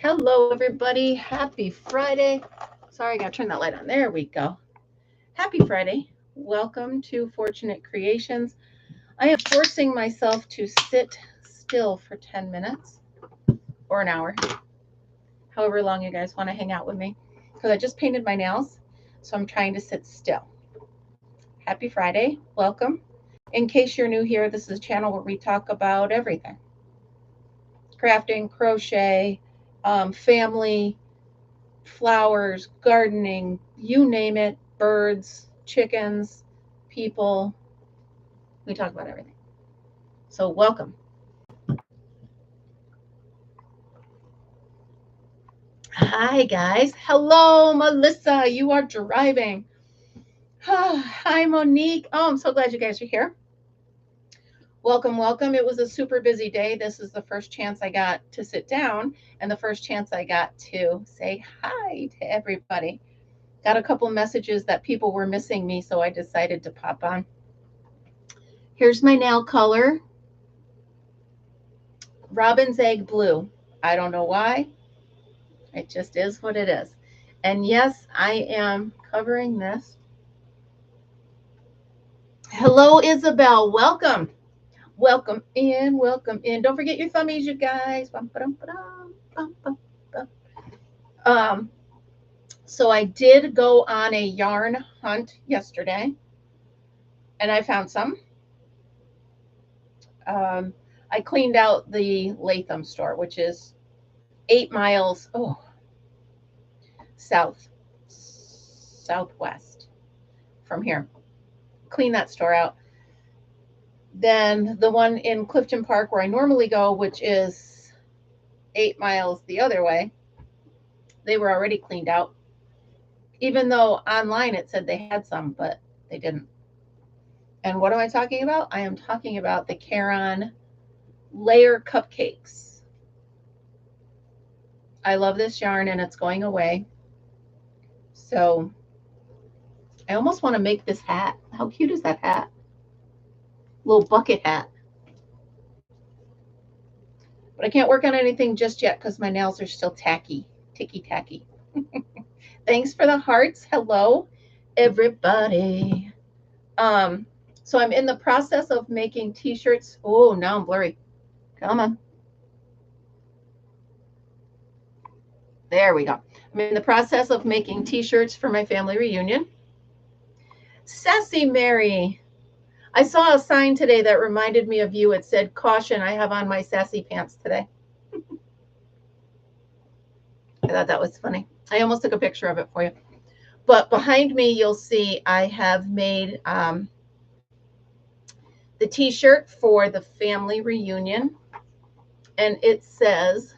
Hello, everybody. Happy Friday. Sorry, I got to turn that light on. There we go. Happy Friday. Welcome to Fortunate Creations. I am forcing myself to sit still for 10 minutes or an hour, however long you guys want to hang out with me, because I just painted my nails, so I'm trying to sit still. Happy Friday. Welcome. In case you're new here, this is a channel where we talk about everything: crafting, crochet, family, flowers, gardening, you name it, birds, chickens, people. We talk about everything. So, welcome. Hi, guys. Hello, Melissa. You are driving. Hi, Monique. Oh, I'm so glad you guys are here. Welcome, welcome. It was a super busy day. This is the first chance I got to sit down and the first chance I got to say hi to everybody. Got a couple messages that people were missing me, so I decided to pop on. Here's my nail color. Robin's egg blue. I don't know why. It just is what it is. And yes, I am covering this. Hello, Isabel. Welcome. Welcome in. Welcome in. Don't forget your thummies, you guys. Um, so I did go on a yarn hunt yesterday, and I found some. I cleaned out the Latham store, which is 8 miles southwest from here. Clean that store out. Then the one in Clifton Park where I normally go, which is 8 miles the other way, they were already cleaned out. Even though online it said they had some, but they didn't. And what am I talking about? I am talking about the Caron layer cupcakes. I love this yarn and it's going away. So I almost want to make this hat. How cute is that hat? Little bucket hat. But I can't work on anything just yet because my nails are still tacky, ticky-tacky. Thanks for the hearts. Hello, everybody. So I'm in the process of making t-shirts. Oh, now I'm blurry. Come on. There we go. I'm in the process of making t-shirts for my family reunion. Sassy Mary. I saw a sign today that reminded me of you. It said, "Caution, I have on my sassy pants today." I thought that was funny. I almost took a picture of it for you. But behind me, you'll see I have made the t-shirt for the family reunion. And it says,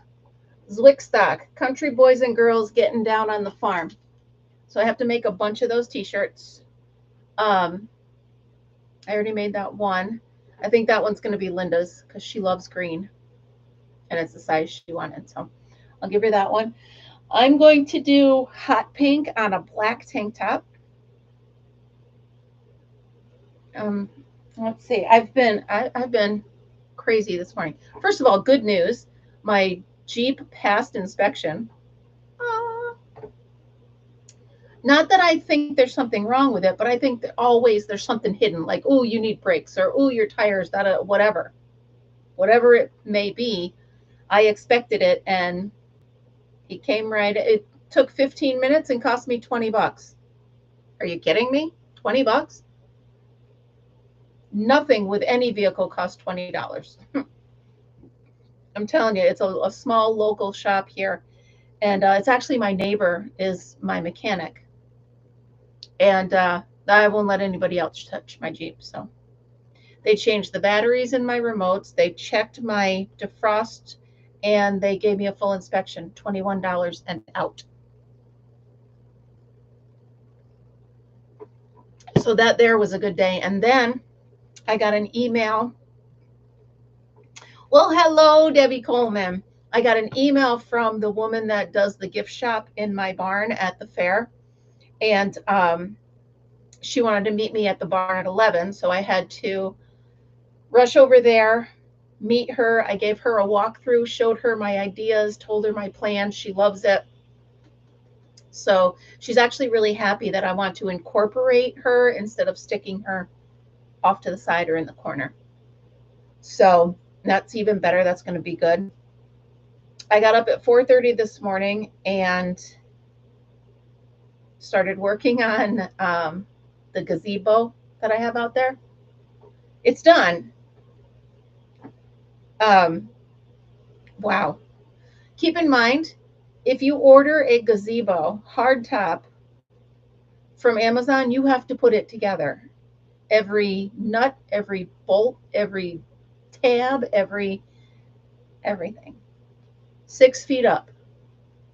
Zwickstock, country boys and girls getting down on the farm. So I have to make a bunch of those t-shirts. I already made that one. I think that one's going to be Linda's because she loves green. And it's the size she wanted. So I'll give her that one. I'm going to do hot pink on a black tank top. Let's see. I've been crazy this morning. First of all, good news. My Jeep passed inspection. Not that I think there's something wrong with it, but I think that always there's something hidden, like, oh, you need brakes, or oh, your tires, that whatever it may be. I expected it, and he came right. It took 15 minutes and cost me $20. Are you kidding me? $20? Nothing with any vehicle costs $20. I'm telling you, it's a small local shop here, and it's actually my neighbor is my mechanic. And I won't let anybody else touch my Jeep. So they changed the batteries in my remotes. They checked my defrost, and they gave me a full inspection, $21 and out. So that there was a good day. And then I got an email. Well, hello, Debbie Coleman. I got an email from the woman that does the gift shop in my barn at the fair. And she wanted to meet me at the barn at 11, so I had to rush over there, meet her. I gave her a walkthrough, showed her my ideas, told her my plan. She loves it. So she's actually really happy that I want to incorporate her instead of sticking her off to the side or in the corner. So that's even better. That's going to be good. I got up at 4:30 this morning and started working on the gazebo that I have out there. It's done. Wow. Keep in mind, if you order a gazebo hardtop from Amazon, you have to put it together. Every nut, every bolt, every tab, everything. 6 feet up.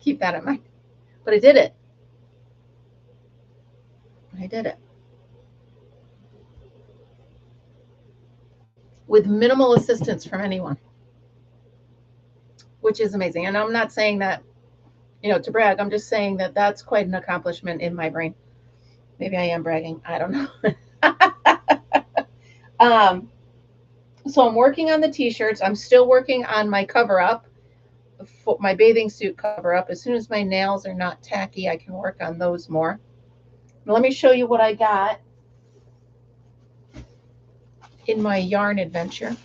Keep that in mind. But I did it. I did it. With minimal assistance from anyone, which is amazing. And I'm not saying that, to brag. I'm just saying that that's quite an accomplishment in my brain. Maybe I am bragging. I don't know. So I'm working on the t-shirts. I'm still working on my cover up, my bathing suit cover up. As soon as my nails are not tacky, I can work on those more. Now, let me show you what I got in my yarn adventure.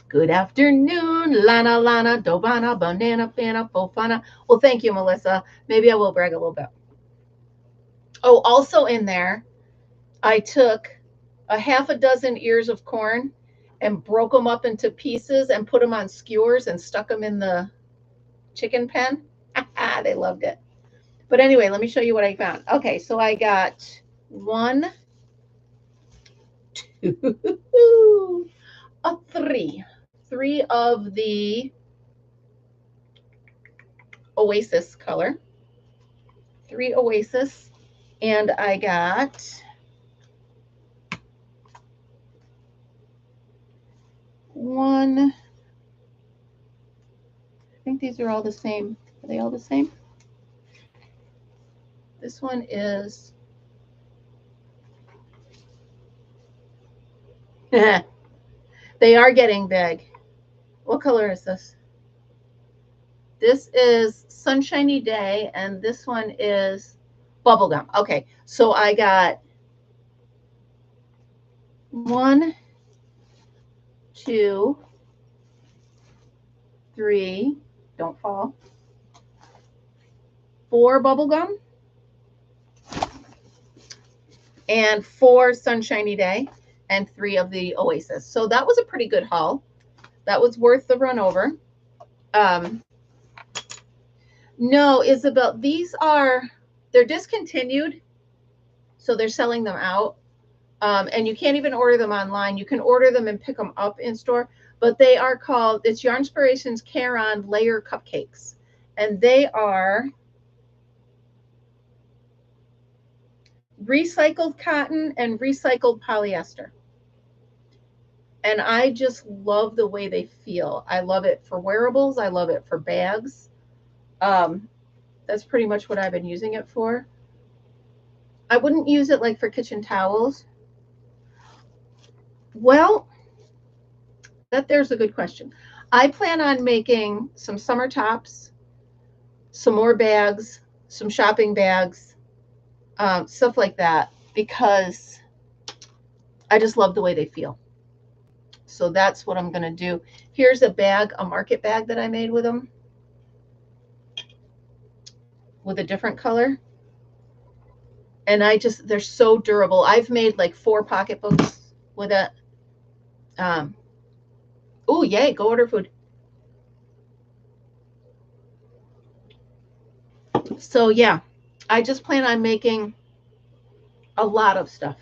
Good afternoon, Lana, Lana, Dovana, Banana, Fana, Fofana. Well, thank you, Melissa. Maybe I will brag a little bit. Oh, also in there, I took a half a dozen ears of corn and broke them up into pieces and put them on skewers and stuck them in the chicken pen. They loved it. But anyway, let me show you what I found. Okay, so I got 1, 2, 3. 3 of the Oasis color. 3 Oasis. And I got 1. I think these are all the same. Are they all the same? This one is they are getting big. What color is this? This is Sunshiny Day, and this one is Bubblegum. Okay, so I got 1, 2, 3, don't fall, 4 Bubblegum, and 4 Sunshiny Day, and 3 of the Oasis. So that was a pretty good haul. That was worth the run over. No, Isabel, they're discontinued, so they're selling them out. And you can't even order them online. You can order them and pick them up in store, but they are called, it's Yarnspirations Caron Layer Cupcakes. And they are recycled cotton and recycled polyester. And I just love the way they feel. I love it for wearables. I love it for bags. That's pretty much what I've been using it for. I wouldn't use it like for kitchen towels. Well, there's a good question. I plan on making some summer tops, some more bags, some shopping bags, stuff like that, because I just love the way they feel. So that's what I'm going to do. Here's a bag, a market bag that I made with them, with a different color. And they're so durable. I've made like 4 pocketbooks with it. Oh, yay, go order food. So yeah, I just plan on making a lot of stuff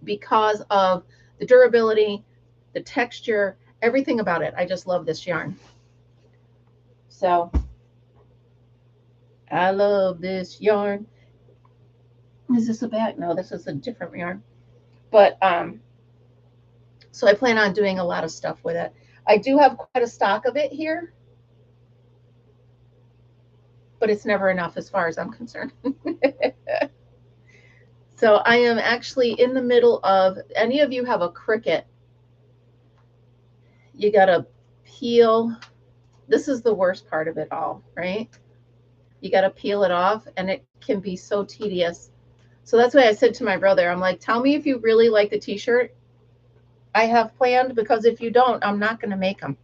because of the durability, the texture, everything about it. I just love this yarn. So I love this yarn. Is this a bag? No, this is a different yarn. But so I plan on doing a lot of stuff with it. I do have quite a stock of it here, but it's never enough as far as I'm concerned. So I am actually in the middle of, any of you have a Cricut you got to peel. This is the worst part of it all, right? You got to peel it off, and it can be so tedious. So that's why I said to my brother, I'm like, tell me if you really like the t-shirt I have planned, because if you don't, I'm not going to make them.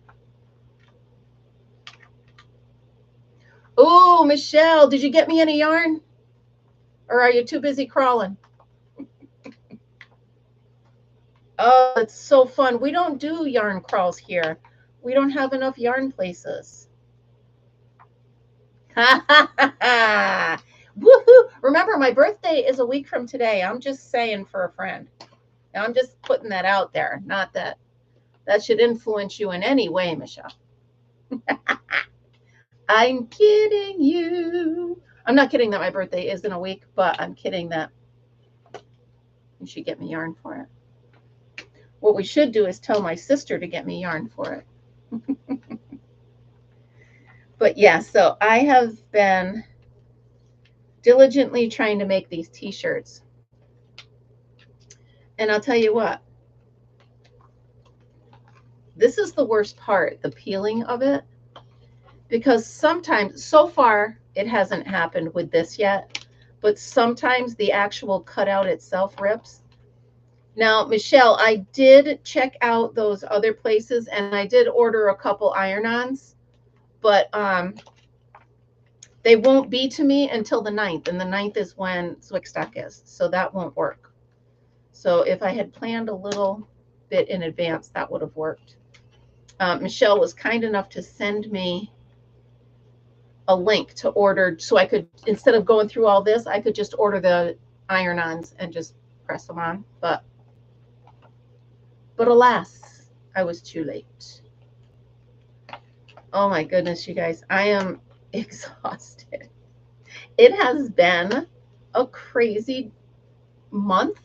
Oh, Michelle, did you get me any yarn? Or are you too busy crawling? Oh, it's so fun. We don't do yarn crawls here. We don't have enough yarn places. Woohoo! Remember, my birthday is a week from today. I'm just saying for a friend. I'm just putting that out there. Not that that should influence you in any way, Michelle. I'm kidding you. I'm not kidding that my birthday is in a week, but I'm kidding that you should get me yarn for it. What we should do is tell my sister to get me yarn for it. But yeah, so I have been diligently trying to make these t-shirts. And I'll tell you what, this is the worst part, the peeling of it. Because sometimes, so far, it hasn't happened with this yet, but sometimes the actual cutout itself rips. Now, Michelle, I did check out those other places, and I did order a couple iron-ons, but they won't be to me until the 9th, and the 9th is when Zwickstock is, so that won't work. So if I had planned a little bit in advance, that would have worked. Michelle was kind enough to send me a link to order, so I could, instead of going through all this, I could just order the iron-ons and just press them on. But alas, I was too late. Oh my goodness, you guys, I am exhausted. It has been a crazy month.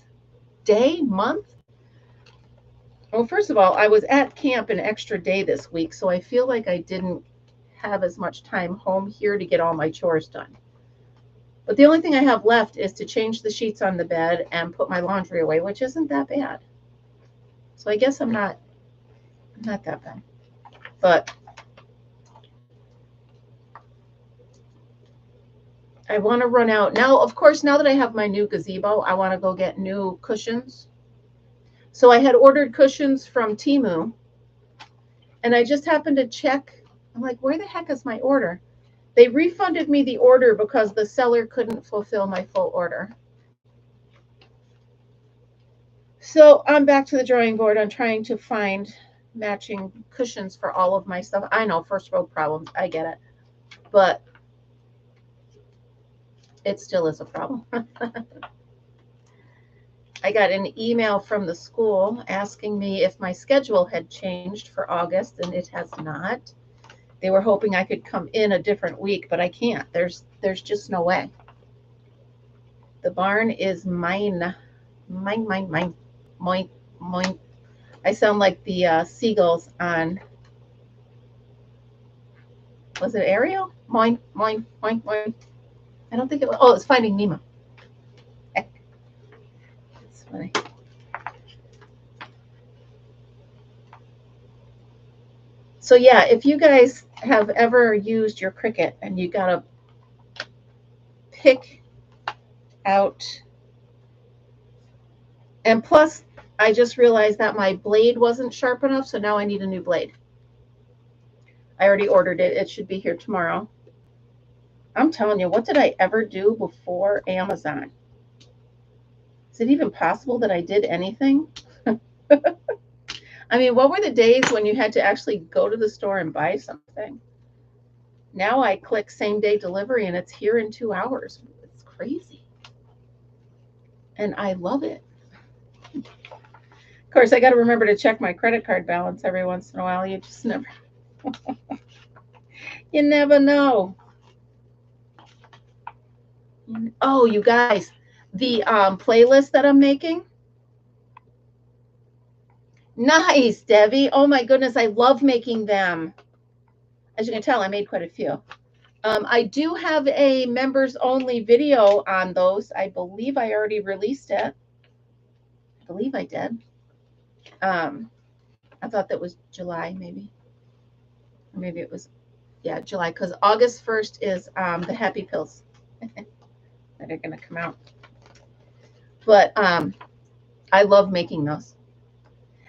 Well, first of all, I was at camp an extra day this week, so I feel like I didn't have as much time home here to get all my chores done. But the only thing I have left is to change the sheets on the bed and put my laundry away, which isn't that bad. So I guess I'm not that bad. But I want to run out. Now, of course, now that I have my new gazebo, I want to go get new cushions. So I had ordered cushions from Temu, and I just happened to check. I'm like, where the heck is my order? They refunded me the order because the seller couldn't fulfill my full order. So I'm back to the drawing board. I'm trying to find matching cushions for all of my stuff. I know, first world problems. I get it. But it still is a problem. I got an email from the school asking me if my schedule had changed for August, and it has not. They were hoping I could come in a different week, but I can't. There's just no way. The barn is mine. Mine, mine, mine. Moink, moink. I sound like the seagulls on, was it Ariel? Moink, moink, moink, moink. I don't think it was. Oh, it's Finding Nemo. That's funny. So yeah, if you guys have ever used your Cricut and you gotta pick out, and plus I just realized that my blade wasn't sharp enough, so now I need a new blade. I already ordered it. It should be here tomorrow. I'm telling you, what did I ever do before Amazon? Is it even possible that I did anything? I mean, what were the days when you had to actually go to the store and buy something? Now I click same day delivery and it's here in 2 hours. It's crazy. And I love it. Of course, I got to remember to check my credit card balance every once in a while. You just never, you never know. Oh, you guys, the playlist that I'm making. Nice, Debbie. Oh my goodness, I love making them. As you can tell, I made quite a few. I do have a members only video on those. I believe I already released it. I believe I did. I thought that was July, maybe. Or maybe it was, yeah, July, because August 1st is the Happy Pills that are going to come out. But I love making those.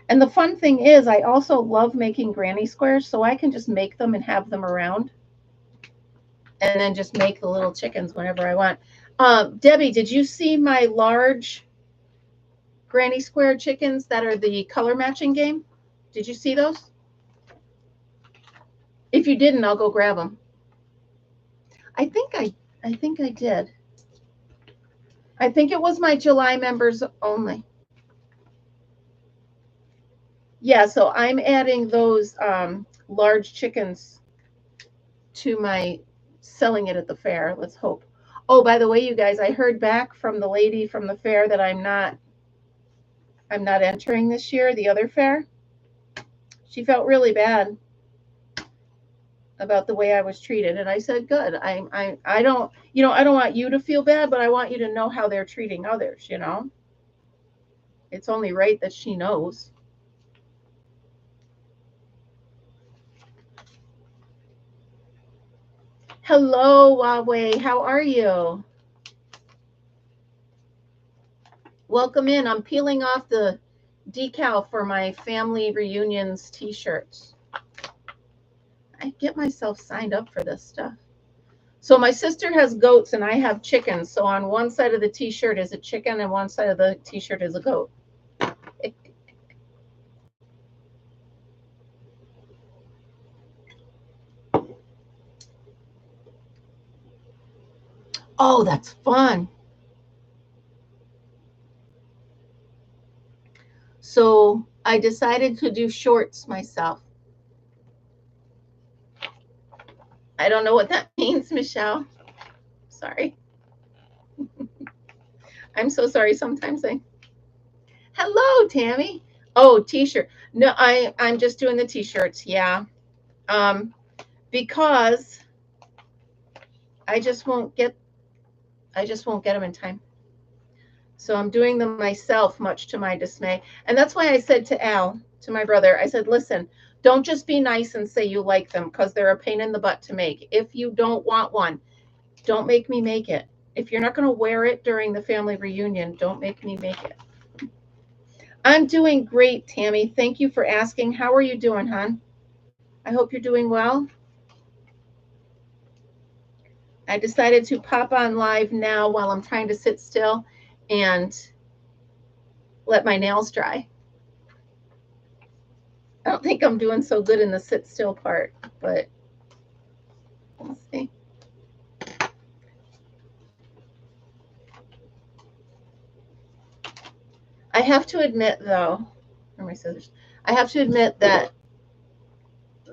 And the fun thing is, I also love making granny squares, so I can just make them and have them around. And then just make the little chickens whenever I want. Debbie, did you see my large granny square chickens that are the color matching game? Did you see those? If you didn't, I'll go grab them. I think I did. I think it was my July members only. Yeah, so I'm adding those large chickens to my selling it at the fair. Let's hope. Oh, by the way, you guys, I heard back from the lady from the fair that I'm not entering this year, the other fair. She felt really bad about the way I was treated, and I said, good. I don't, I don't want you to feel bad, but I want you to know how they're treating others, It's only right that she knows. Hello, Huawei. How are you? Welcome in. I'm peeling off the decal for my family reunions t-shirts. I get myself signed up for this stuff. So my sister has goats and I have chickens. So on one side of the t-shirt is a chicken and one side of the t-shirt is a goat. Oh, that's fun. So I decided to do shorts myself. I don't know what that means, Michelle. Sorry. I'm so sorry. Sometimes hello, Tammy. Oh, t-shirt. No, I'm just doing the t-shirts. Yeah. Because I just won't get them in time. So I'm doing them myself, much to my dismay. And that's why I said to Al, to my brother, I said, listen, don't just be nice and say you like them because they're a pain in the butt to make. If you don't want one, don't make me make it. If you're not going to wear it during the family reunion, don't make me make it. I'm doing great, Tammy. Thank you for asking. How are you doing, hon? I hope you're doing well. I decided to pop on live now while I'm trying to sit still and let my nails dry. I don't think I'm doing so good in the sit still part, but we'll see. I have to admit, though, where are my scissors? I have to admit that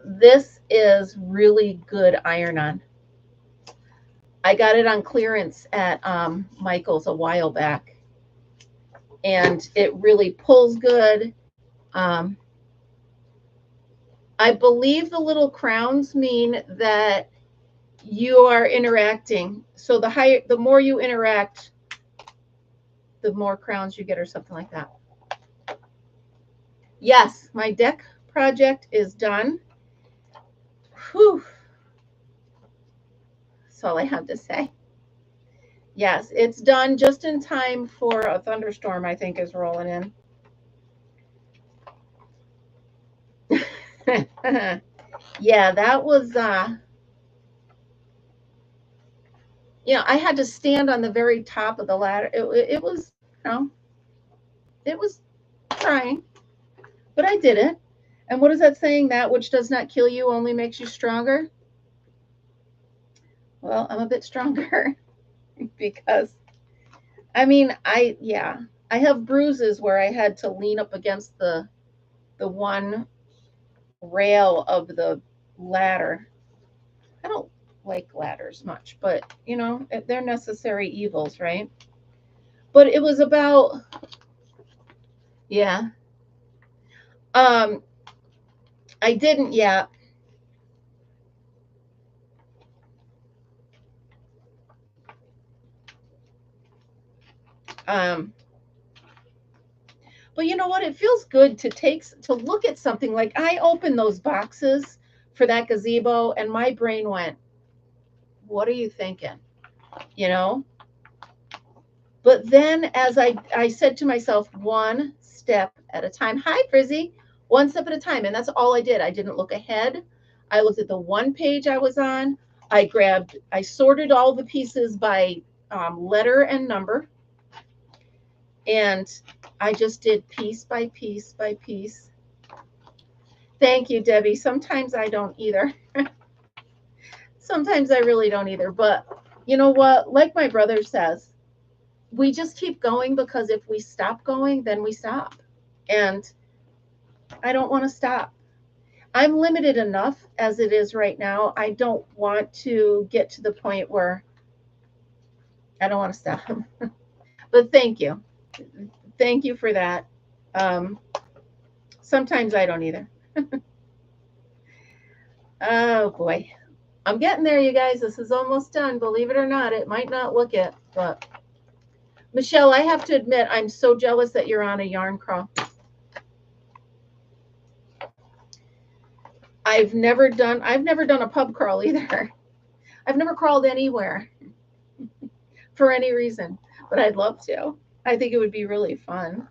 this is really good iron-on. I got it on clearance at Michael's a while back, and it really pulls good. I believe the little crowns mean that you are interacting. So the more you interact, the more crowns you get, or something like that. Yes, my deck project is done. Whew. That's all I have to say. Yes, it's done just in time for a thunderstorm, I think, is rolling in. Yeah, that was, I had to stand on the very top of the ladder. It was, it was trying, but I did it. And what is that saying? That which does not kill you only makes you stronger. Well, I'm a bit stronger because, I have bruises where I had to lean up against the one rail of the ladder. I don't like ladders much, but they're necessary evils, right? But it was about, yeah. I didn't yet. But you know what? It feels good to look at something like I opened those boxes for that gazebo and my brain went, what are you thinking? You know? But then as I said to myself, one step at a time. Hi, Frizzy. One step at a time. And that's all I did. I didn't look ahead. I looked at the one page I was on. I sorted all the pieces by letter and number. And I just did piece by piece by piece. Thank you, Debbie. Sometimes I don't either. Sometimes I really don't either. But you know what? Like my brother says, we just keep going, because if we stop going, then we stop. And I don't want to stop. I'm limited enough as it is right now. I don't want to get to the point where I don't want to stop. But thank you. Thank you for that. Sometimes I don't either. Oh boy. I'm getting there, you guys. This is almost done. Believe it or not, it might not look it, but Michelle, I have to admit, I'm so jealous that you're on a yarn crawl. I've never done a pub crawl either. I've never crawled anywhere for any reason, but I'd love to. I think it would be really fun.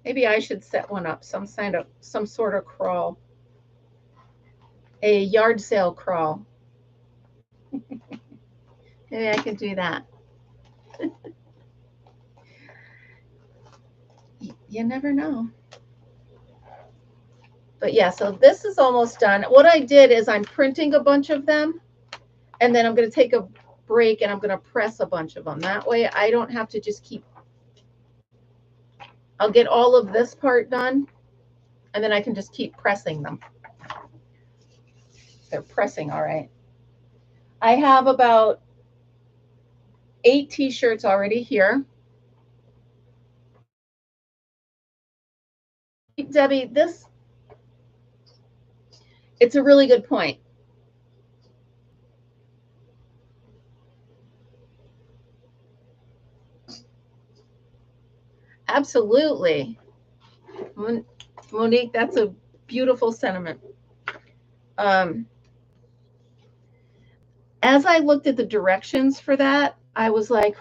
Maybe I should set one up, some sort of crawl. A yard sale crawl. Maybe I could do that. You never know. But yeah, so this is almost done. What I did is I'm printing a bunch of them, and then I'm going to take a break and I'm going to press a bunch of them. That way I don't have to just keep. I'll get all of this part done, and then I can just keep pressing them. They're pressing all right. I have about 8 t-shirts already here. Debbie, it's a really good point. Absolutely. Monique, that's a beautiful sentiment. As I looked at the directions for that, I was like,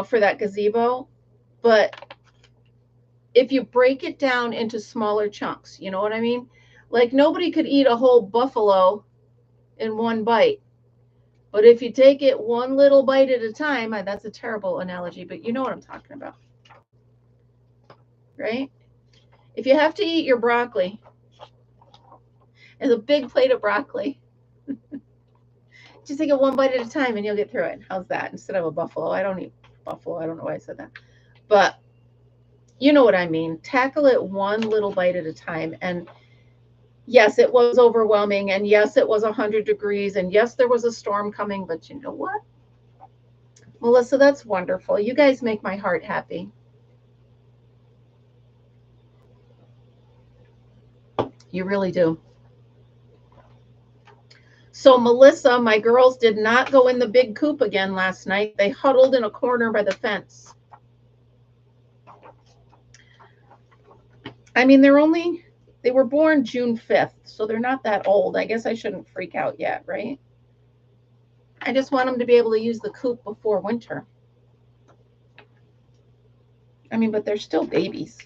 for that gazebo, but if you break it down into smaller chunks, you know what I mean? Like nobody could eat a whole buffalo in one bite. But if you take it one little bite at a time, that's a terrible analogy, but you know what I'm talking about. Right? If you have to eat your broccoli, it's a big plate of broccoli. Just take it one bite at a time and you'll get through it. How's that? Instead of a buffalo. I don't eat buffalo. I don't know why I said that. But you know what I mean. Tackle it one little bite at a time. And yes, it was overwhelming. And yes, it was 100 degrees. And yes, there was a storm coming. But you know what? Melissa, that's wonderful. You guys make my heart happy. You really do. So Melissa, my girls did not go in the big coop again last night. They huddled in a corner by the fence. I mean, they were born June 5th, so they're not that old. I guess I shouldn't freak out yet, right? I just want them to be able to use the coop before winter. I mean, but they're still babies.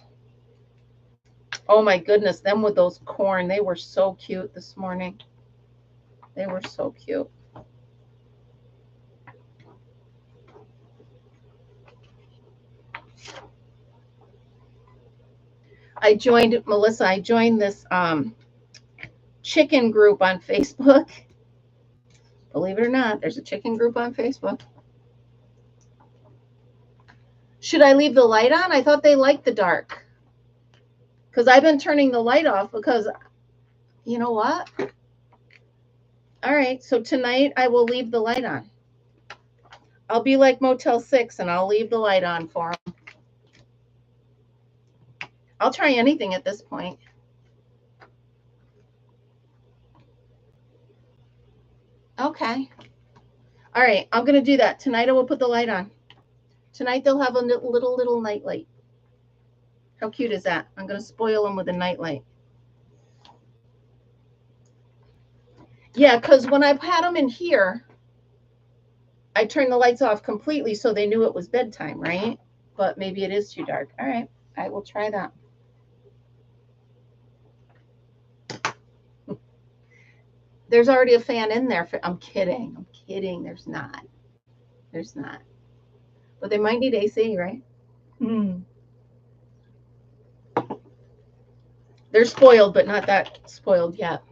Oh my goodness, them with those corn, they were so cute this morning. They were so cute. Melissa, I joined this chicken group on Facebook. Believe it or not, there's a chicken group on Facebook. Should I leave the light on? I thought they liked the dark. Because I've been turning the light off because, you know what? All right, so tonight I will leave the light on. I'll be like Motel 6 and I'll leave the light on for them. I'll try anything at this point. Okay. All right, I'm going to do that. Tonight I will put the light on. Tonight they'll have a little nightlight. How cute is that? I'm going to spoil them with a nightlight. Yeah, because when I've had them in here, I turned the lights off completely so they knew it was bedtime, right? But maybe it is too dark. All right, I will try that. There's already a fan in there. I'm kidding. I'm kidding. There's not. There's not. But they might need AC, right? They're spoiled, but not that spoiled yet.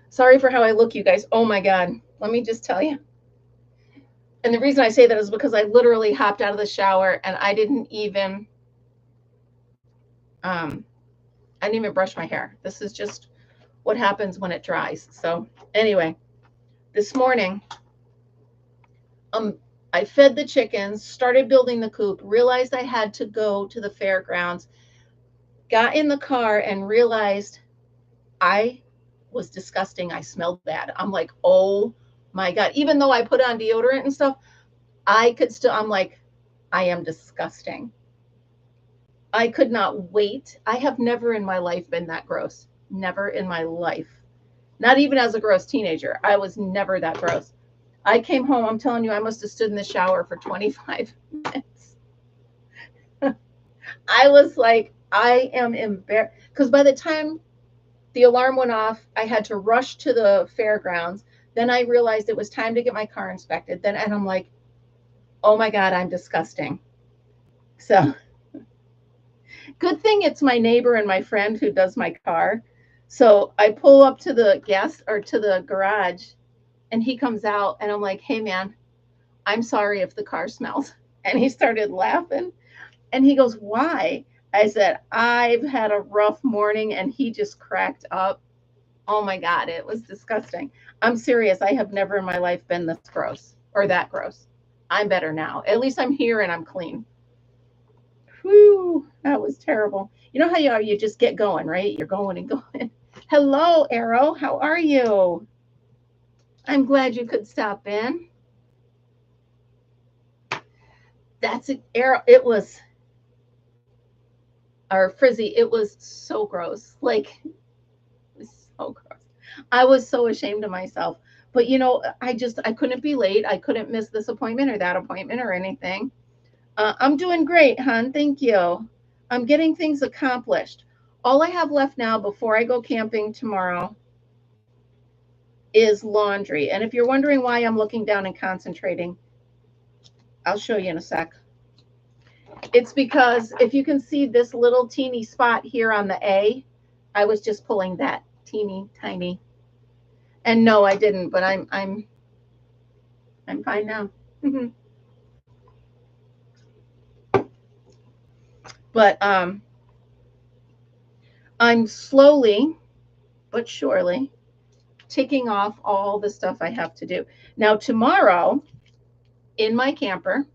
Sorry for how I look, you guys. Oh my God. Let me just tell you. And the reason I say that is because I literally hopped out of the shower and I didn't even brush my hair. This is just what happens when it dries. So anyway, this morning, I fed the chickens, started building the coop, realized I had to go to the fairgrounds, got in the car and realized I was disgusting. I smelled bad. I'm like, oh my God. Even though I put on deodorant and stuff, I could still, I'm like, I am disgusting. I could not wait. I have never in my life been that gross. Never in my life. Not even as a gross teenager. I was never that gross. I came home, I'm telling you, I must have stood in the shower for 25 minutes. I was like, I am embarrassed. Because by the time the alarm went off, I had to rush to the fairgrounds. Then I realized it was time to get my car inspected. And I'm like, oh my God, I'm disgusting. So good thing it's my neighbor and my friend who does my car. So I pull up to the to the garage and he comes out and I'm like, hey man, I'm sorry if the car smells. And he started laughing and he goes, why? I said, I've had a rough morning, and he just cracked up. Oh my God, it was disgusting. I'm serious. I have never in my life been this gross or that gross. I'm better now. At least I'm here and I'm clean. Whew, that was terrible. You know how you are, you just get going, right? You're going and going. Hello, Arrow. How are you? I'm glad you could stop in. That's it, Arrow. It was, or Frizzy, it was so gross. Like, it was so gross. I was so ashamed of myself. But you know, I couldn't be late. I couldn't miss this appointment or that appointment or anything. I'm doing great, hon. Thank you. I'm getting things accomplished. All I have left now before I go camping tomorrow is laundry. And if you're wondering why I'm looking down and concentrating, I'll show you in a sec. It's because if you can see this little teeny spot here on the A, I was just pulling that teeny tiny. And no, I didn't, but I'm fine now. But I'm slowly but surely ticking off all the stuff I have to do. Now tomorrow in my camper,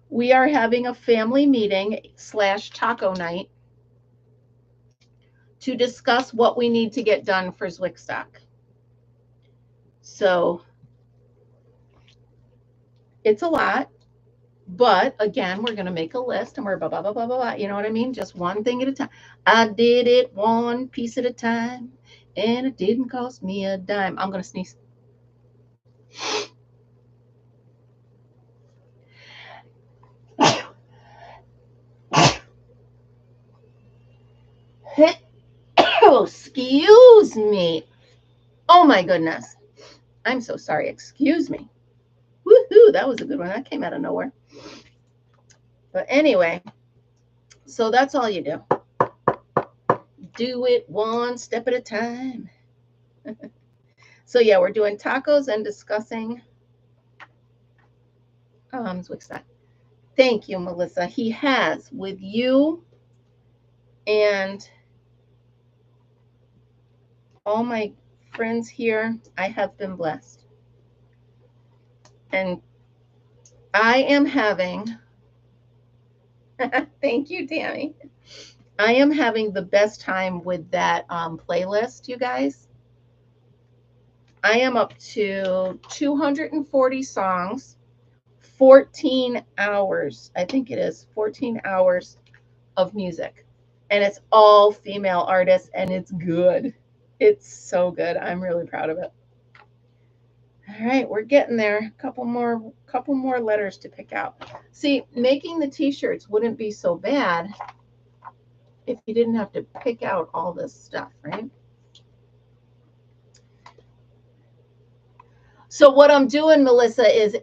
we are having a family meeting / taco night to discuss what we need to get done for Zwickstock. So it's a lot, but again, we're going to make a list and we're blah, blah, blah, blah, blah. You know what I mean? Just one thing at a time. I did it one piece at a time and it didn't cost me a dime. I'm going to sneeze. Oh, excuse me. Oh my goodness. I'm so sorry. Excuse me. Woohoo, that was a good one. That came out of nowhere. But anyway, so that's all you do. Do it one step at a time. So yeah, we're doing tacos and discussing Zwickstock. Thank you, Melissa. He has, with you and all my friends here, I have been blessed. And I am having, thank you, Tammy. I am having the best time with that playlist, you guys. I am up to 240 songs, 14 hours. I think it is 14 hours of music. And it's all female artists and it's good. It's so good. I'm really proud of it. All right, we're getting there. Couple more letters to pick out. See, making the t-shirts wouldn't be so bad if you didn't have to pick out all this stuff, right? So what I'm doing, Melissa, is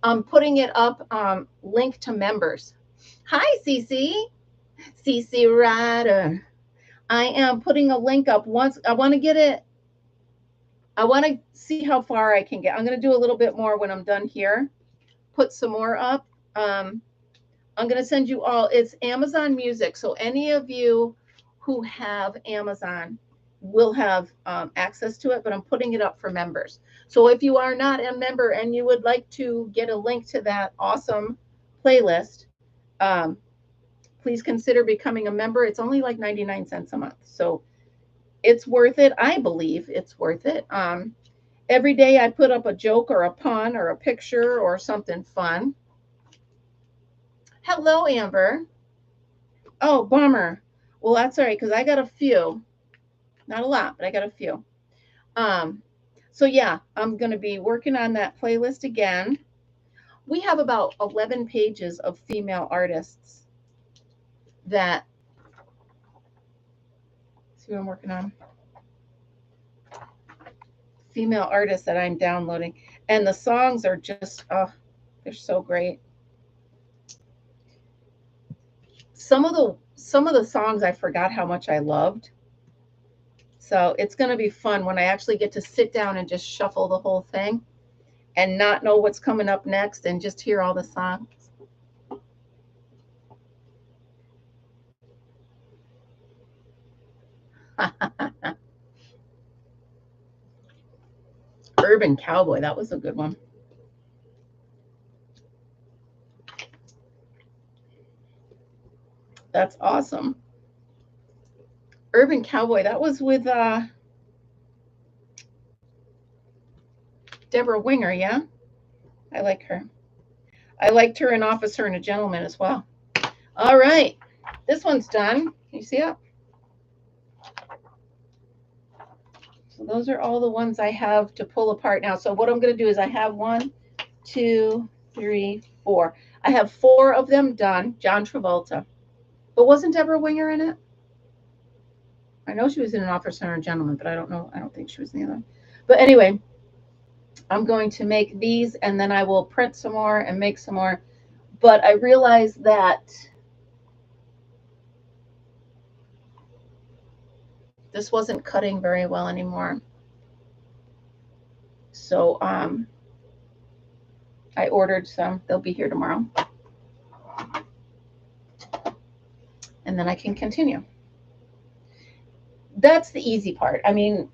I'm putting it up link to members. Hi, Cece. Cece Ryder. I am putting a link up once. I want to get it. I want to see how far I can get. I'm going to do a little bit more when I'm done here. Put some more up. I'm going to send you all. It's Amazon Music. So any of you who have Amazon will have access to it, but I'm putting it up for members. So if you are not a member and you would like to get a link to that awesome playlist, please consider becoming a member. It's only like 99 cents a month. So it's worth it. I believe it's worth it. Every day I put up a joke or a pun or a picture or something fun. Hello, Amber. Oh, bummer. Well, that's all right, because I got a few. Not a lot, but I got a few. So yeah, I'm going to be working on that playlist again. We have about 11 pages of female artists that, see what I'm working on? Female artists that I'm downloading. And the songs are just, oh, they're so great. Some of the songs I forgot how much I loved. So it's going to be fun when I actually get to sit down and just shuffle the whole thing and not know what's coming up next and just hear all the songs. Urban Cowboy, that was a good one. That's awesome. Urban Cowboy, that was with Deborah Winger, yeah? I like her. I liked her in Officer and a Gentleman as well. All right, this one's done. Can you see it? So those are all the ones I have to pull apart now. So what I'm going to do is I have 1, 2, 3, 4. I have 4 of them done. John Travolta. But wasn't Deborah Winger in it? I know she was in An Officer and a Gentleman, but I don't know. I don't think she was in the other one. But anyway, I'm going to make these and then I will print some more and make some more. But I realized that this wasn't cutting very well anymore. So I ordered some. They'll be here tomorrow. And then I can continue. That's the easy part. I mean,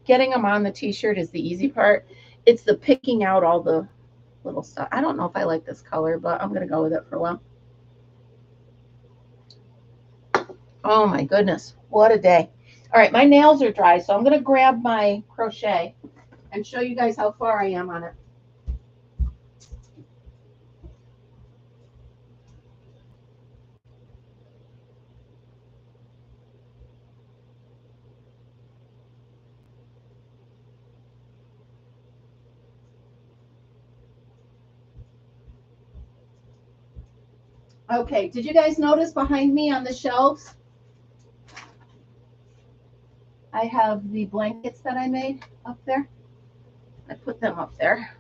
getting them on the t-shirt is the easy part. It's the picking out all the little stuff. I don't know if I like this color, but I'm going to go with it for a while. Oh my goodness, what a day. All right, my nails are dry, so I'm going to grab my crochet and show you guys how far I am on it. Okay, did you guys notice behind me on the shelves? I have the blankets that I made up there. I put them up there.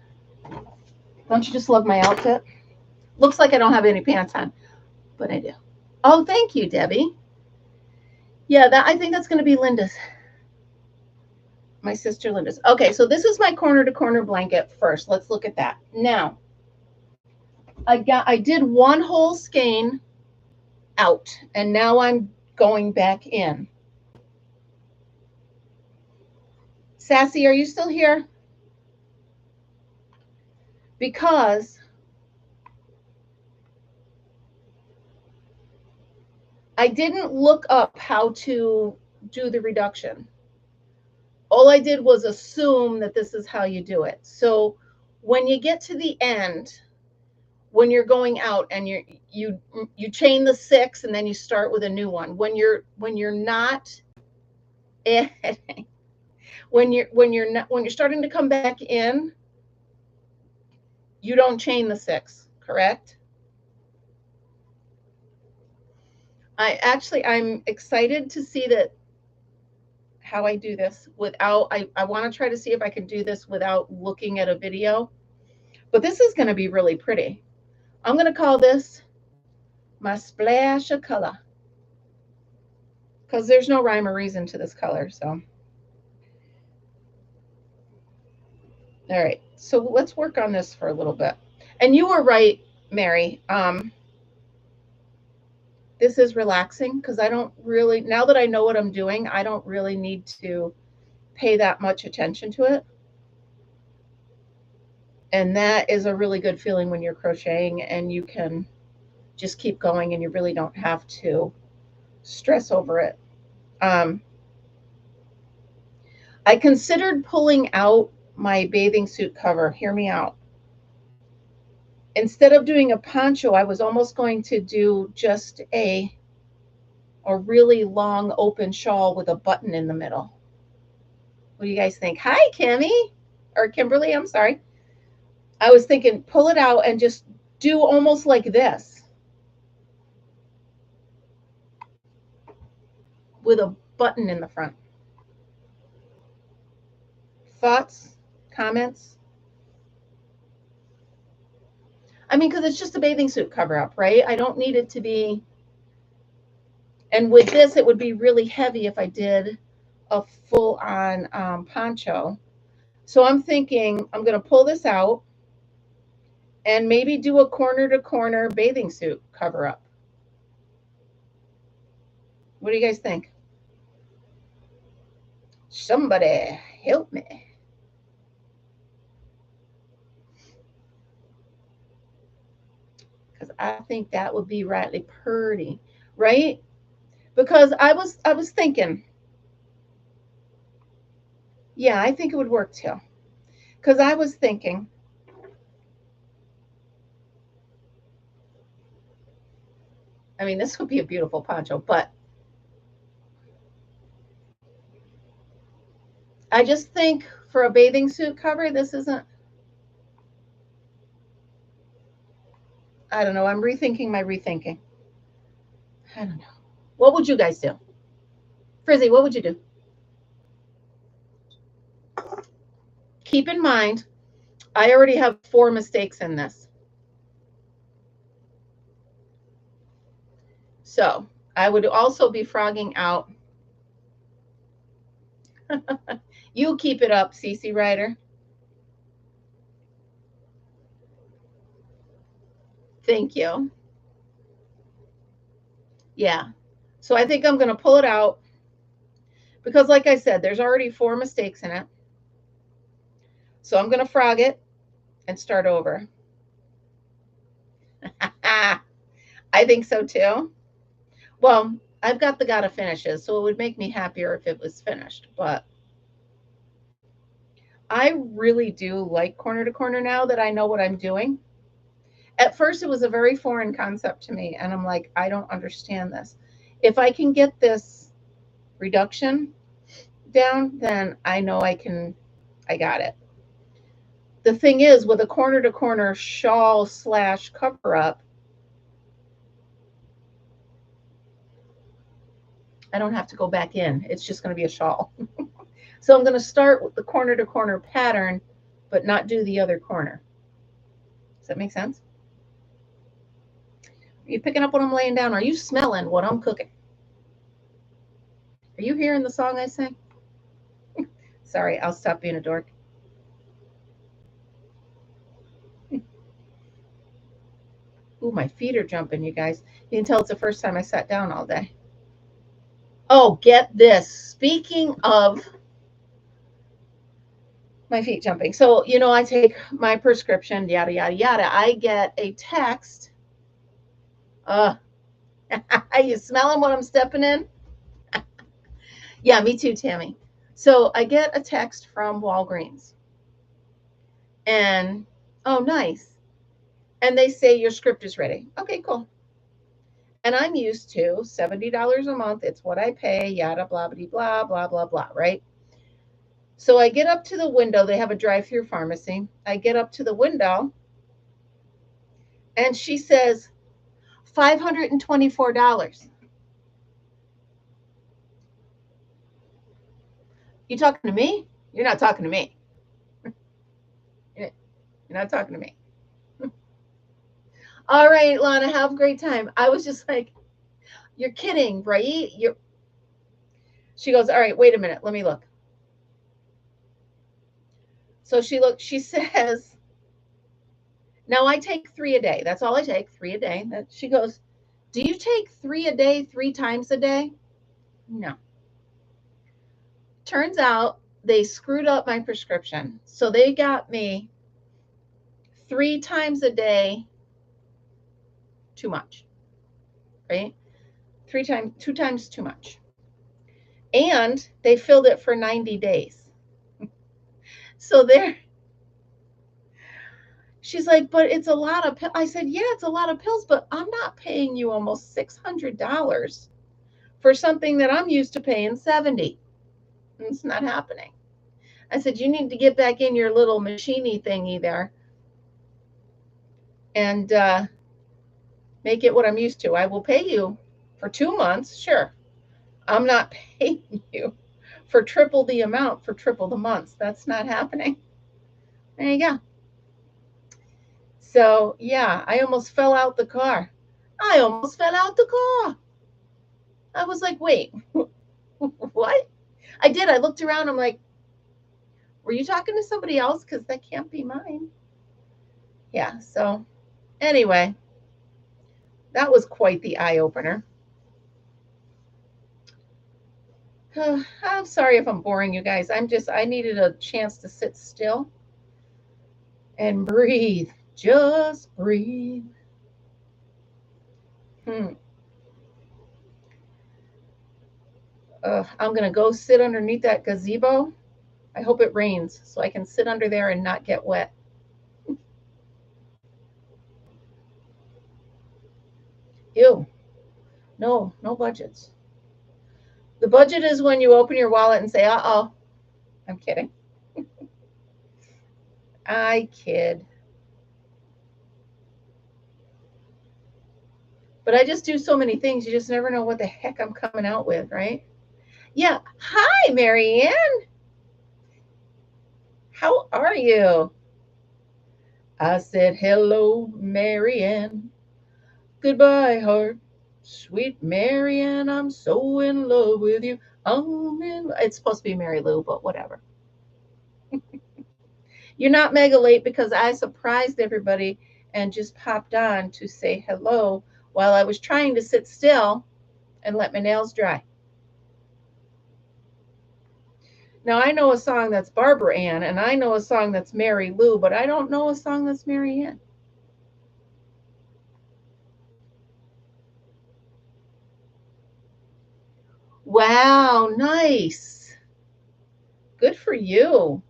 Don't you just love my outfit? Looks like I don't have any pants on, but I do. Oh, thank you, Debbie. Yeah, I think that's going to be Linda's. My sister Linda's. Okay, so this is my corner to corner blanket first. Let's look at that. Now, I did one whole skein out, and now I'm going back in. Sassy, are you still here? Because I didn't look up how to do the reduction. All I did was assume that this is how you do it. So when you get to the end, when you're going out and you chain the 6 and then you start with a new one. When you're not when you're starting to come back in, you don't chain the 6, correct? I'm excited to see that how I do this without, I want to try to see if I can do this without looking at a video. But this is going to be really pretty. I'm going to call this my splash of color, because there's no rhyme or reason to this color. So, all right. So let's work on this for a little bit. And you were right, Mary. This is relaxing because I don't really, now that I know what I'm doing, I don't really need to pay that much attention to it. And that is a really good feeling when you're crocheting and you can just keep going and you really don't have to stress over it. I considered pulling out my bathing suit cover. Hear me out. Instead of doing a poncho, I was almost going to do just a really long open shawl with a button in the middle. What do you guys think? Hi, Kimmy, or Kimberly, I'm sorry. I was thinking pull it out and just do almost like this with a button in the front. Thoughts, comments? I mean, because it's just a bathing suit cover up, right? I don't need it to be, and with this, it would be really heavy if I did a full on poncho. So I'm thinking I'm going to pull this out and maybe do a corner to corner bathing suit cover up. What do you guys think? Somebody help me. Because I think that would be rightly pretty, right? Because I was thinking, yeah, I think it would work too. Because I was thinking, I mean, this would be a beautiful poncho, but I just think for a bathing suit cover, this isn't, I don't know. I'm rethinking my rethinking. I don't know. What would you guys do? Frizzy, what would you do? Keep in mind, I already have 4 mistakes in this. So I would also be frogging out. You keep it up, Cece Ryder. Thank you. Yeah. So I think I'm going to pull it out because, like I said, there's already 4 mistakes in it. So I'm going to frog it and start over. I think so too. Well, I've got the gotta finishes, so it would make me happier if it was finished. But I really do like corner to corner now that I know what I'm doing. At first, it was a very foreign concept to me, and I'm like, I don't understand this. If I can get this reduction down, then I know I got it. The thing is, with a corner to corner shawl / cover up, I don't have to go back in. It's just going to be a shawl. So I'm going to start with the corner to corner pattern, but not do the other corner. Does that make sense? Are you picking up what I'm laying down? Are you smelling what I'm cooking? Are you hearing the song I sing? Sorry, I'll stop being a dork. Ooh, my feet are jumping, you guys. You can tell it's the first time I sat down all day. Oh, get this. Speaking of my feet jumping. So, you know, I take my prescription, yada, yada, yada. I get a text. Are you smelling what I'm stepping in? Yeah, me too, Tammy. So I get a text from Walgreens. And Oh, nice. And they say your script is ready. Okay, cool. And I'm used to $70 a month. It's what I pay, yada, blah, blah, blah, blah, blah, blah, right? So I get up to the window. They have a drive-through pharmacy. I get up to the window and she says, $524. You talking to me? You're not talking to me. You're not talking to me. All right, Lana, have a great time. I was just like, you're kidding, right? She goes, all right, wait a minute. Let me look. So she says, now I take 3 a day. That's all I take, 3 a day. She goes, do you take 3 a day, 3 times a day? No. Turns out they screwed up my prescription. So they got me 3 times a day too much, right? 2 times too much. And they filled it for 90 days. So she's like, but it's a lot of pills. I said, yeah, it's a lot of pills, but I'm not paying you almost $600 for something that I'm used to paying 70. It's not happening. I said, you need to get back in your little machiney thingy there and make it what I'm used to. I will pay you for 2 months, sure. I'm not paying you for triple the amount for triple the months. That's not happening. There you go. So, yeah, I almost fell out the car. I almost fell out the car. I was like, wait, what? I did. I looked around. I'm like, were you talking to somebody else? Because that can't be mine. Yeah. So, anyway, that was quite the eye opener. I'm sorry if I'm boring you guys. I needed a chance to sit still and breathe. Just breathe. I'm going to go sit underneath that gazebo. I hope it rains so I can sit under there and not get wet. Ew. No, no budgets. The budget is when you open your wallet and say, uh-oh. I'm kidding. I kid. But I just do so many things. You just never know what the heck I'm coming out with, right? Yeah. Hi, Marianne. How are you? I said, hello, Marianne. Goodbye, heart. Sweet Marianne, I'm so in love with you. It's supposed to be Mary Lou, but whatever. You're not mega late because I surprised everybody and just popped on to say hello while I was trying to sit still and let my nails dry. Now, I know a song that's Barbara Ann, and I know a song that's Mary Lou, but I don't know a song that's Mary Ann. Wow, nice. Good for you.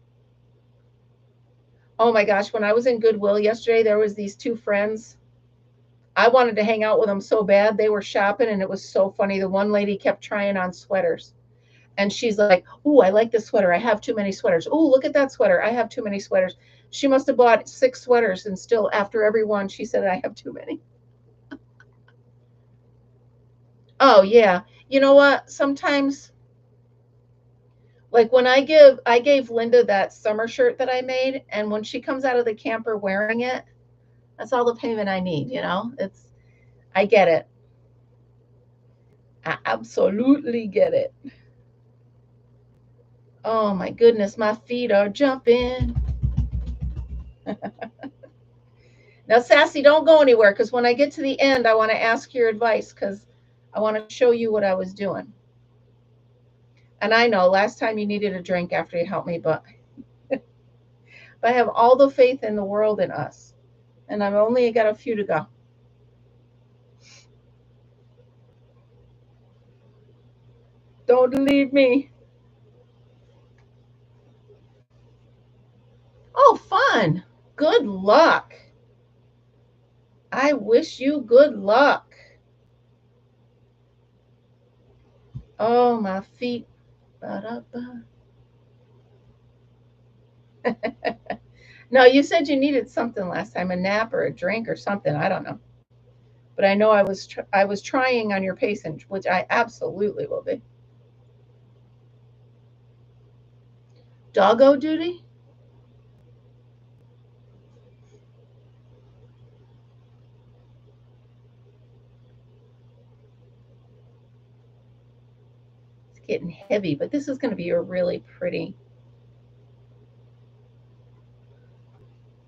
Oh my gosh, when I was in Goodwill yesterday, there was these 2 friends. I wanted to hang out with them so bad. They were shopping, and it was so funny. The one lady kept trying on sweaters. And she's like, "Ooh, I like this sweater. I have too many sweaters. Ooh, look at that sweater. I have too many sweaters." She must have bought 6 sweaters, and still after every one, she said, "I have too many." Oh, yeah. You know what? Sometimes, like when I gave Linda that summer shirt that I made, and when she comes out of the camper wearing it, that's all the payment I need, you know? I get it. I absolutely get it. Oh my goodness, my feet are jumping. Now, Sassy, don't go anywhere because when I get to the end, I want to ask your advice because I want to show you what I was doing. And I know last time you needed a drink after you helped me, but I have all the faith in the world in us. And I've only got a few to go. Don't leave me. Oh, fun. Good luck. I wish you good luck. Oh, my feet. Ba-da-ba. No, you said you needed something last time, a nap or a drink or something. I don't know. But I know I was trying on your patience, which I absolutely will be. Doggo duty? It's getting heavy, but this is going to be a really pretty.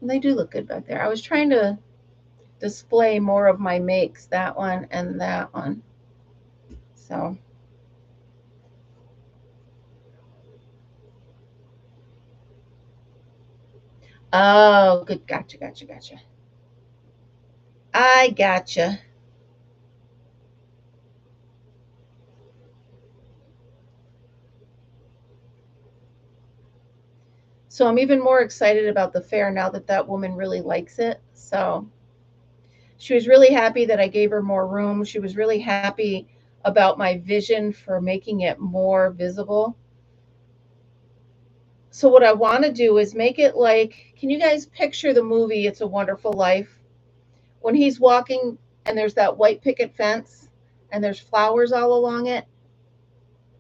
They do look good back there. I was trying to display more of my makes, that one and that one. So. Oh, good. Gotcha. I gotcha. So I'm even more excited about the fair now that that woman really likes it. So she was really happy that I gave her more room. She was really happy about my vision for making it more visible. So what I want to do is make it like, can you guys picture the movie It's a Wonderful Life? When he's walking and there's that white picket fence and there's flowers all along it,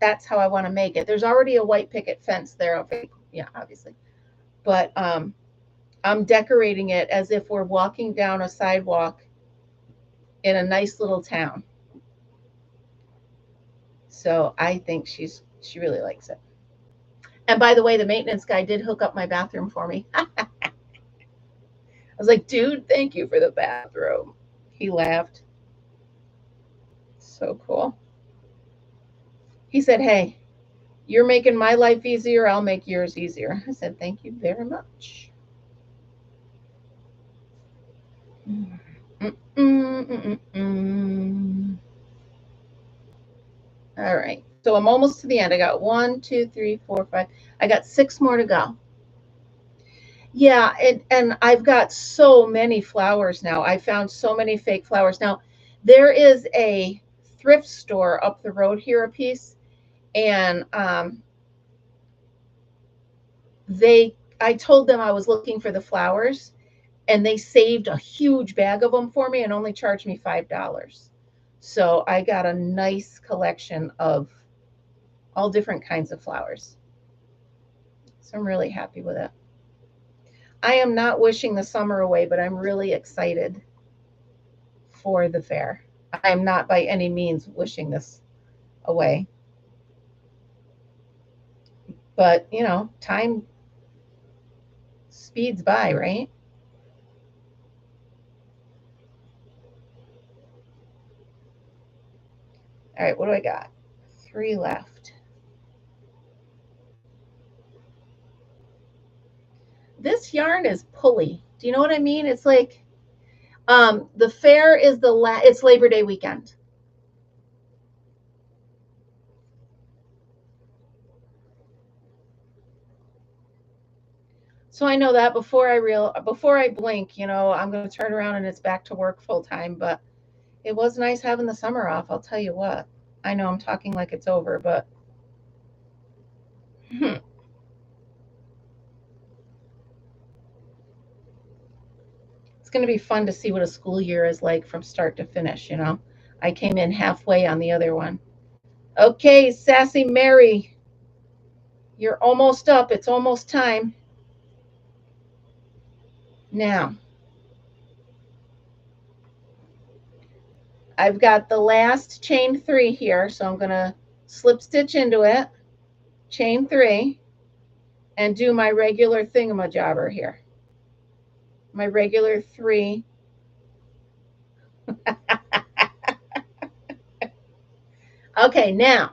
that's how I want to make it. There's already a white picket fence there. Okay, yeah, obviously. But I'm decorating it as if we're walking down a sidewalk in a nice little town. So I think she really likes it. And by the way, the maintenance guy did hook up my bathroom for me. I was like, dude, thank you for the bathroom. He laughed. So cool. He said, hey, you're making my life easier. I'll make yours easier. I said, thank you very much. All right. So I'm almost to the end. I got 1, 2, 3, 4, 5. I got 6 more to go. Yeah, and I've got so many flowers now. I found so many fake flowers. Now, there is a thrift store up the road here a piece, and I told them I was looking for the flowers, and they saved a huge bag of them for me and only charged me $5. So I got a nice collection of all different kinds of flowers. So I'm really happy with it. I am not wishing the summer away, but I'm really excited for the fair. I'm not by any means wishing this away. But, you know, time speeds by, right? All right, what do I got? 3 left. This yarn is pulley. Do you know what I mean? It's like the fair is it's Labor Day weekend. So I know that before I blink, you know, I'm going to turn around and it's back to work full time, but it was nice having the summer off, I'll tell you what. I know I'm talking like it's over, but it's going to be fun to see what a school year is like from start to finish, you know. I came in halfway on the other one. Okay, Sassy Mary, you're almost up. It's almost time. Now, I've got the last chain 3 here, so I'm going to slip stitch into it, chain 3, and do my regular thingamajobber here. My regular 3. Okay, now,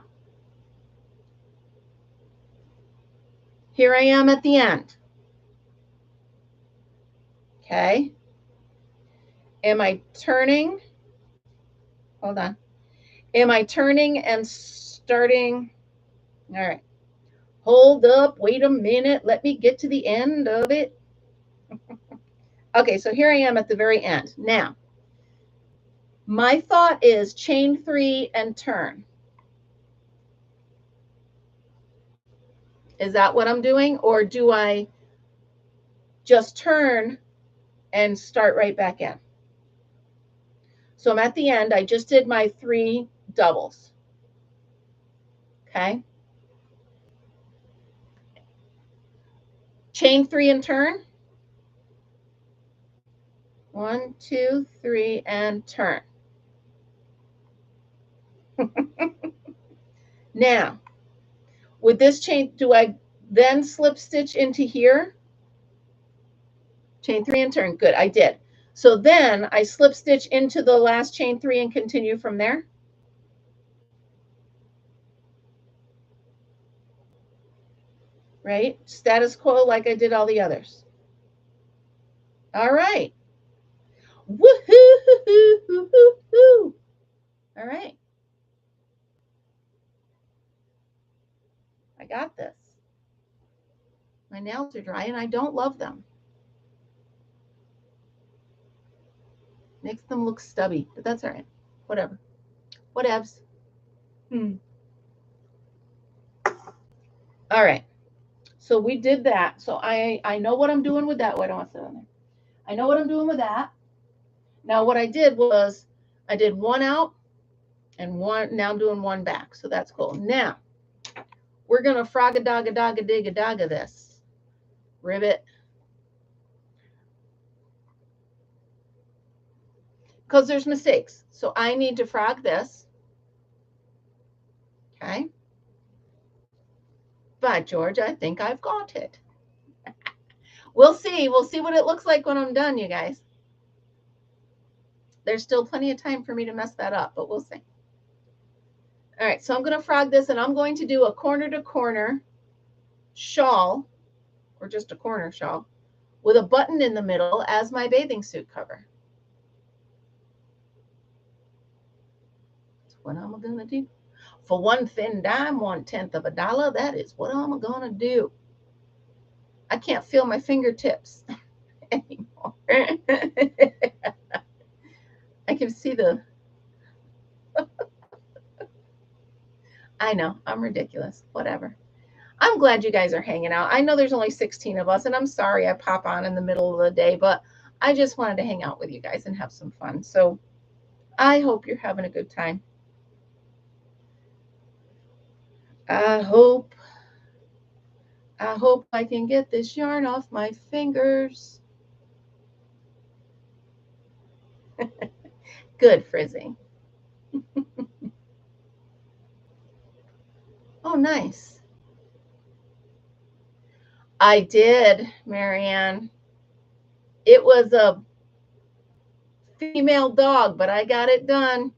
here I am at the end. Okay. Am I turning? Hold on. Am I turning and starting? All right. Hold up. Wait a minute. Let me get to the end of it. Okay, so here I am at the very end. Now, my thought is chain 3 and turn. Is that what I'm doing? Or do I just turn and start right back in? So I'm at the end. I just did my 3 doubles. Okay. Chain 3 and turn. 1, 2, 3, and turn. Now, with this chain, do I then slip stitch into here? Chain 3 and turn. Good, I did. So then I slip stitch into the last chain 3 and continue from there. Right? Status quo like I did all the others. All right. Woohoo! All right. I got this. My nails are dry and I don't love them. Makes them look stubby, but that's all right. Whatever. Whatevs. All right. So we did that. So I know what I'm doing with that. Wait, I don't want to sit on there. I know what I'm doing with that. Now what I did was I did one out and one. Now I'm doing one back. So that's cool. Now we're gonna frog-a-dog-a-dog-a-dig-a-dog-a this. Ribbit. Because there's mistakes. So I need to frog this. Okay. But George, I think I've got it. We'll see. We'll see what it looks like when I'm done, you guys. There's still plenty of time for me to mess that up, but we'll see. All right, so I'm going to frog this, and I'm going to do a corner-to-corner shawl, or just a corner shawl, with a button in the middle as my bathing suit cover. That's what I'm going to do. For one thin dime, 1/10 of a dollar, that is what I'm going to do. I can't feel my fingertips anymore. I can see the... I know, I'm ridiculous. Whatever. I'm glad you guys are hanging out. I know there's only 16 of us, and I'm sorry I pop on in the middle of the day, but I just wanted to hang out with you guys and have some fun. So I hope you're having a good time. I hope I can get this yarn off my fingers. Good, Frizzy. Oh, nice. I did, Marianne. It was a female dog, but I got it done.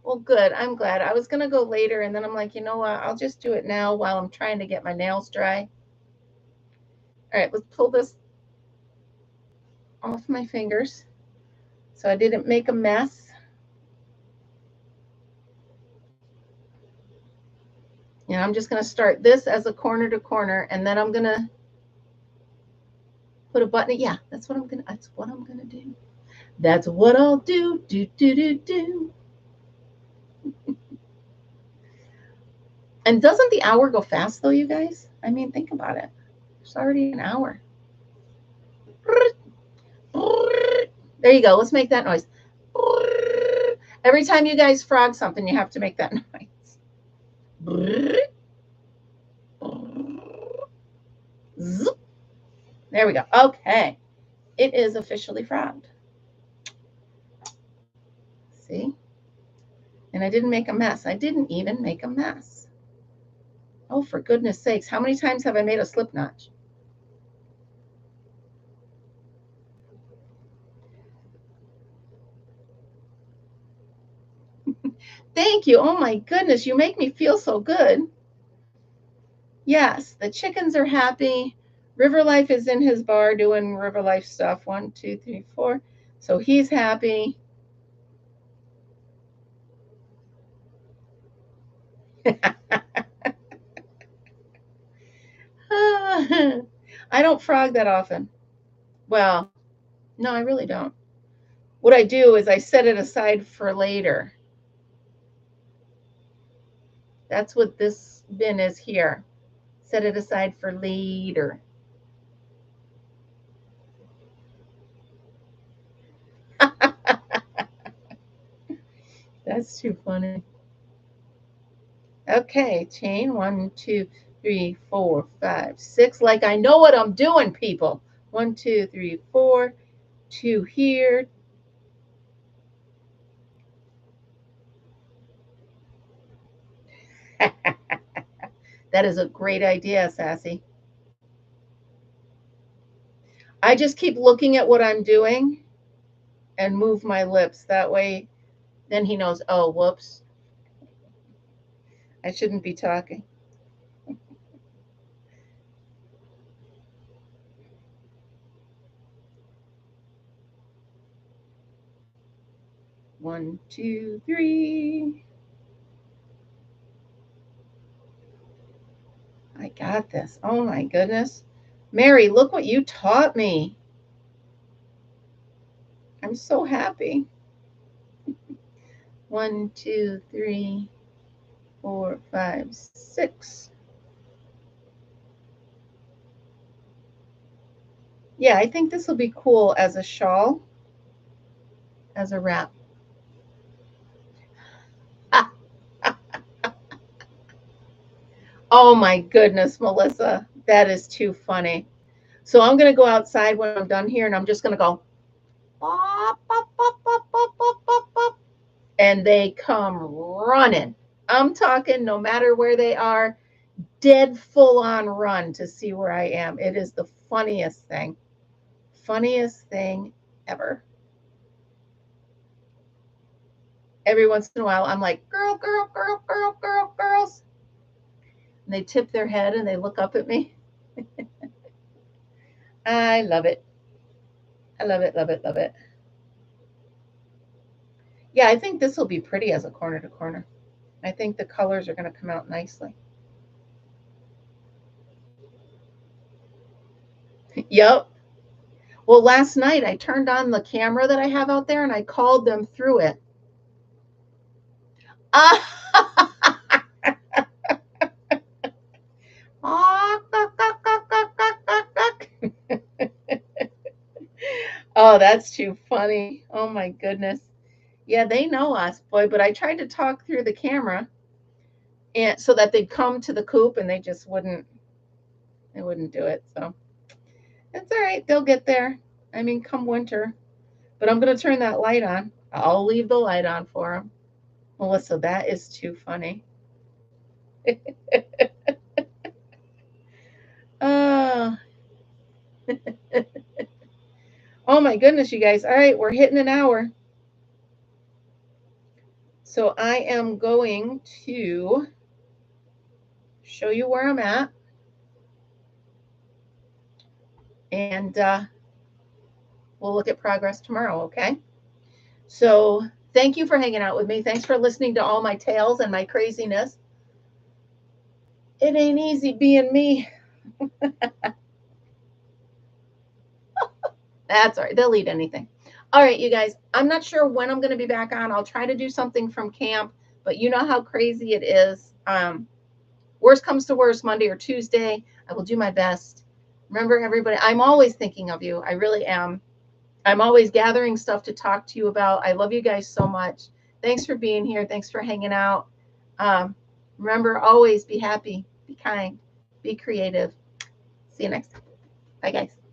Well, good. I'm glad. I was going to go later, and then I'm like, you know what? I'll just do it now while I'm trying to get my nails dry. All right, let's pull this off my fingers so I didn't make a mess. And I'm just going to start this as a corner to corner, and then I'm going to put a button. Yeah, that's what I'm going to do. That's what I'll do. Do. And doesn't the hour go fast though, you guys? I mean, think about it. It's already an hour. There you go. Let's make that noise. Every time you guys frog something, you have to make that noise. There we go. Okay. It is officially frogged. See? And I didn't make a mess. I didn't even make a mess. Oh, for goodness sakes. How many times have I made a slip notch? Thank you. Oh my goodness. You make me feel so good. Yes, the chickens are happy. River Life is in his bar doing River Life stuff. 1, 2, 3, 4. So he's happy. I don't frog that often. Well, no, I really don't. What I do is I set it aside for later. That's what this bin is here. Set it aside for later. That's too funny. Okay, chain 1, 2, 3, 4, 5, 6. Like I know what I'm doing, people. 1, 2, 3, 4. 2 here. That is a great idea, Sassy. I just keep looking at what I'm doing and move my lips. That way, then he knows, oh, whoops. I shouldn't be talking. One, two, three. I got this. Oh my goodness. Mary, look what you taught me. I'm so happy. 1, 2, 3, 4, 5, 6. Yeah, I think this will be cool as a shawl, as a wrap. Oh my goodness, Melissa, that is too funny. So I'm going to go outside when I'm done here and I'm just going to go, bop, bop, bop, bop, bop, bop, bop, bop, and they come running. I'm talking no matter where they are, dead full on run to see where I am. It is the funniest thing ever. Every once in a while, I'm like, girl, girl, girl, girl, girl, girls. And they tip their head and they look up at me. I love it. I love it, love it, love it. Yeah, I think this will be pretty as a corner to corner. I think the colors are going to come out nicely. Yep. Well, last night I turned on the camera that I have out there and I called them through it. Oh, that's too funny. Oh my goodness. Yeah, they know us, boy, but I tried to talk through the camera and so that they'd come to the coop and they just wouldn't do it. So it's all right. They'll get there. I mean, come winter. But I'm going to turn that light on. I'll leave the light on for them. Melissa, that is too funny. uh, oh my goodness, you guys. All right, we're hitting an hour. So I am going to show you where I'm at. And we'll look at progress tomorrow, okay? So thank you for hanging out with me. Thanks for listening to all my tales and my craziness. It ain't easy being me. That's all right. They'll eat anything. All right, you guys. I'm not sure when I'm going to be back on. I'll try to do something from camp, but you know how crazy it is. Worst comes to worst, Monday or Tuesday, I will do my best. Remember, everybody, I'm always thinking of you. I really am. I'm always gathering stuff to talk to you about. I love you guys so much. Thanks for being here. Thanks for hanging out. Remember, always be happy, be kind, be creative. See you next time. Bye, guys.